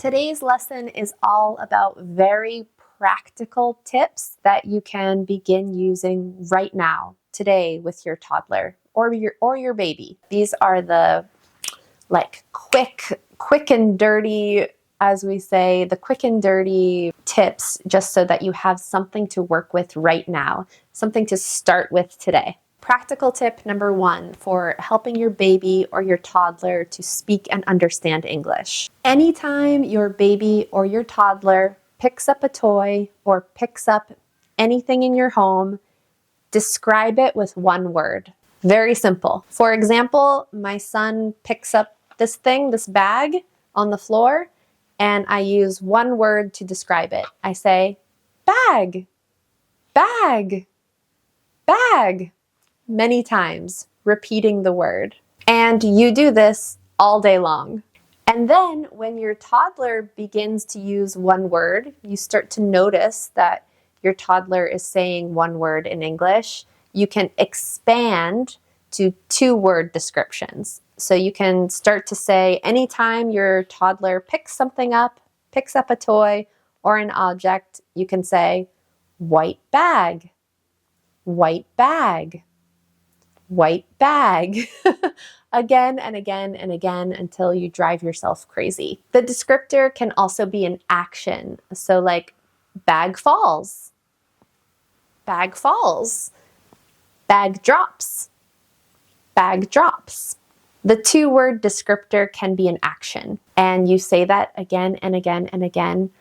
Today's lesson is all about very practical tips that you can begin using right now, today, with your toddler or your baby. These are the quick and dirty, as we say, the quick and dirty tips, just so that you have something to work with right now, something to start with today. Practical tip number 1 for helping your baby or your toddler to speak and understand English. Anytime your baby or your toddler picks up a toy or picks up anything in your home, describe it with one word. Very simple. For example, my son picks up this bag on the floor, and I use one word to describe it. I say, bag, bag, bag. Many times, repeating the word. And you do this all day long. And then when your toddler begins to use one word, you start to notice that your toddler is saying one word in English. You can expand to 2-word descriptions. So you can start to say, anytime your toddler picks something up, picks up a toy or an object, you can say, white bag, white bag, white bag, again and again and again until you drive yourself crazy. The descriptor can also be an action. So like bag falls, bag falls, bag drops, bag drops. The 2-word descriptor can be an action, and you say that again and again and again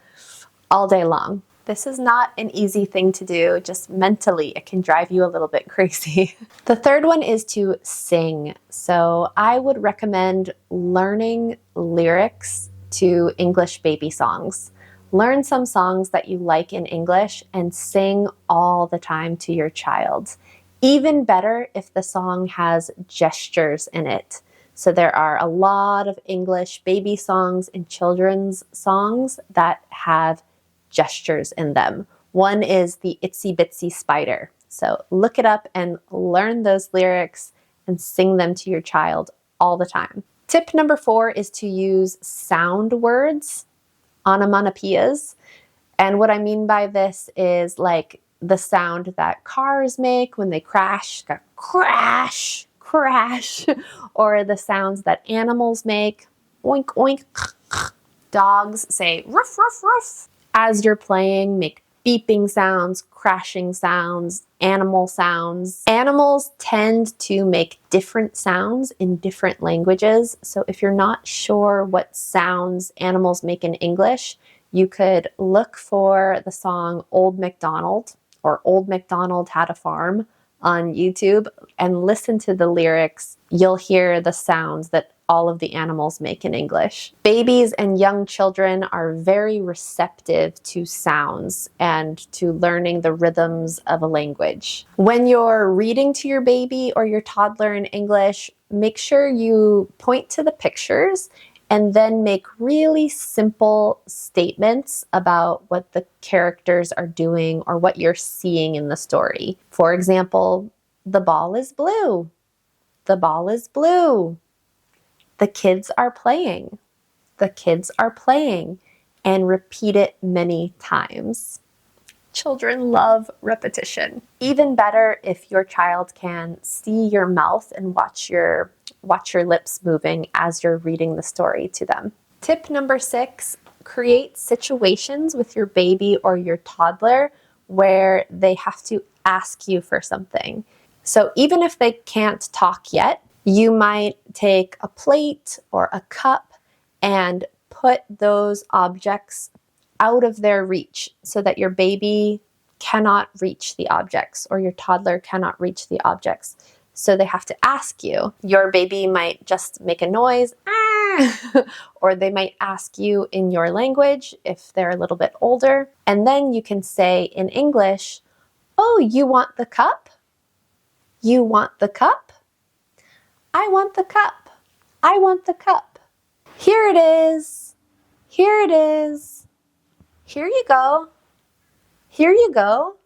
all day long. This is not an easy thing to do, just mentally it can drive you a little bit crazy. The 3rd one is to sing. So I would recommend learning lyrics to English baby songs. Learn some songs that you like in English and sing all the time to your child. Even better if the song has gestures in it. So there are a lot of English baby songs and children's songs that have gestures in them. One is the Itsy Bitsy Spider. So look it up and learn those lyrics and sing them to your child all the time. Tip number 4 is to use sound words, onomatopoeias. And what I mean by this is like the sound that cars make when they crash, crash, crash, or the sounds that animals make, oink, oink. Dogs say ruff, ruff, ruff. As you're playing, make beeping sounds, crashing sounds, animal sounds. Animals tend to make different sounds in different languages. So if you're not sure what sounds animals make in English, you could look for the song Old MacDonald or Old MacDonald Had a Farm on YouTube and listen to the lyrics. You'll hear the sounds that all of the animals make in English. Babies and young children are very receptive to sounds and to learning the rhythms of a language. When you're reading to your baby or your toddler in English, make sure you point to the pictures and then make really simple statements about what the characters are doing or what you're seeing in the story. For example, the ball is blue. The ball is blue. The kids are playing. The kids are playing. And repeat it many times. Children love repetition. Even better if your child can see your mouth and watch your lips moving as you're reading the story to them. Tip number 6, create situations with your baby or your toddler where they have to ask you for something. So even if they can't talk yet, you might take a plate or a cup and put those objects out of their reach so that your baby cannot reach the objects or your toddler cannot reach the objects. So they have to ask you. Your baby might just make a noise, ah, or they might ask you in your language if they're a little bit older. And then you can say in English, oh, you want the cup? You want the cup? I want the cup. I want the cup. Here it is. Here it is. Here you go. Here you go.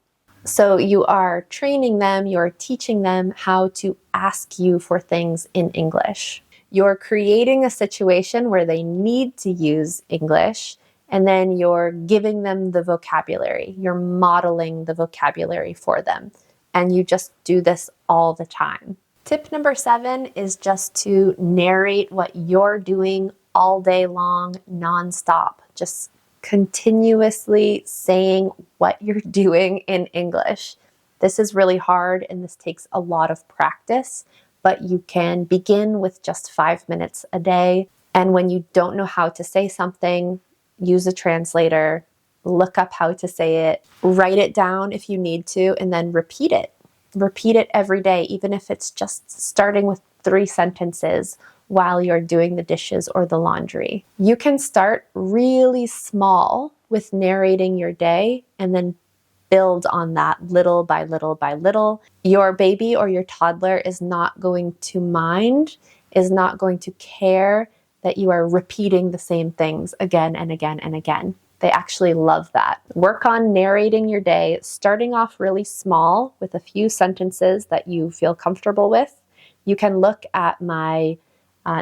So you are training them, you're teaching them how to ask you for things in English. You're creating a situation where they need to use English, and then you're giving them the vocabulary. You're modeling the vocabulary for them. And you just do this all the time. Tip number 7 is just to narrate what you're doing all day long, nonstop. Just continuously saying what you're doing in English. This is really hard and this takes a lot of practice, but you can begin with just 5 minutes a day. And when you don't know how to say something, use a translator, look up how to say it, write it down if you need to, and then repeat it. Repeat it every day, even if it's just starting with 3 sentences while you're doing the dishes or the laundry. You can start really small with narrating your day and then build on that little by little by little. Your baby or your toddler is not going to mind, is not going to care that you are repeating the same things again and again and again. They actually love that. Work on narrating your day, starting off really small with a few sentences that you feel comfortable with. You can look at my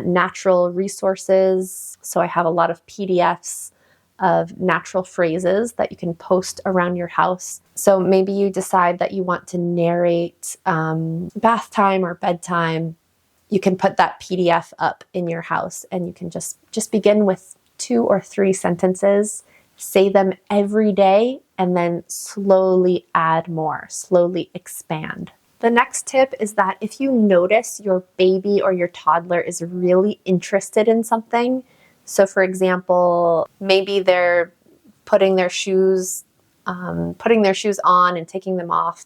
natural resources. So I have a lot of PDFs of natural phrases that you can post around your house. So maybe you decide that you want to narrate bath time or bedtime. You can put that PDF up in your house and you can just begin with 2 or 3 sentences, say them every day, and then slowly add more, slowly expand. The next tip is that if you notice your baby or your toddler is really interested in something, so for example, maybe they're putting their shoes on and taking them off,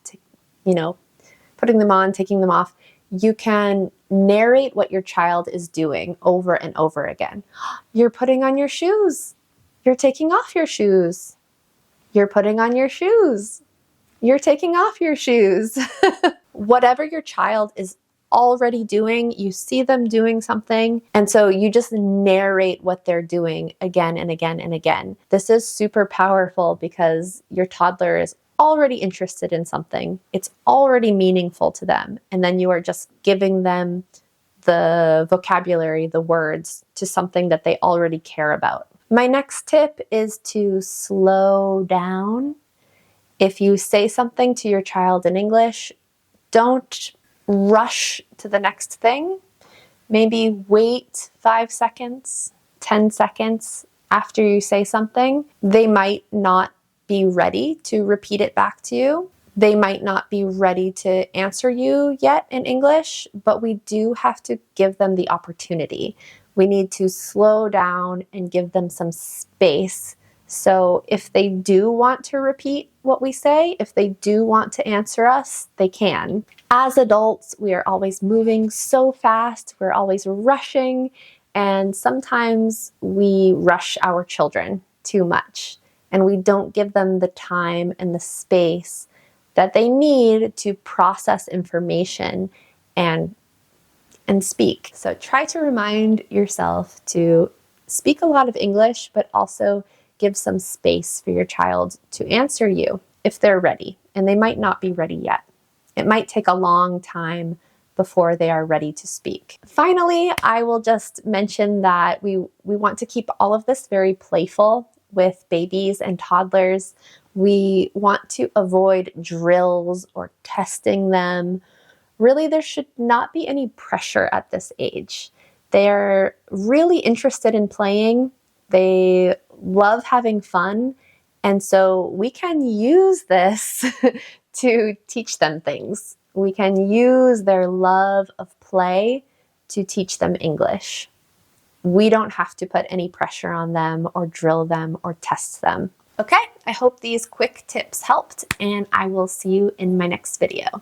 putting them on, taking them off, you can narrate what your child is doing over and over again. You're putting on your shoes. You're taking off your shoes. You're putting on your shoes. You're taking off your shoes. Whatever your child is already doing, you see them doing something, and so you just narrate what they're doing again and again and again. This is super powerful because your toddler is already interested in something. It's already meaningful to them, and then you are just giving them the vocabulary, the words to something that they already care about. My next tip is to slow down. If you say something to your child in English, don't rush to the next thing. Maybe wait 5 seconds, 10 seconds after you say something. They might not be ready to repeat it back to you. They might not be ready to answer you yet in English, but we do have to give them the opportunity. We need to slow down and give them some space. So if they do want to repeat what we say, if they do want to answer us, they can. As adults, we are always moving so fast, we're always rushing, and sometimes we rush our children too much, and we don't give them the time and the space that they need to process information and speak. So try to remind yourself to speak a lot of English, but also give some space for your child to answer you if they're ready, and they might not be ready yet. It might take a long time before they are ready to speak. Finally, I will just mention that we want to keep all of this very playful with babies and toddlers. We want to avoid drills or testing them. Really, there should not be any pressure at this age. They're really interested in playing. They love having fun. And so we can use this to teach them things. We can use their love of play to teach them English. We don't have to put any pressure on them or drill them or test them. Okay, I hope these quick tips helped, and I will see you in my next video.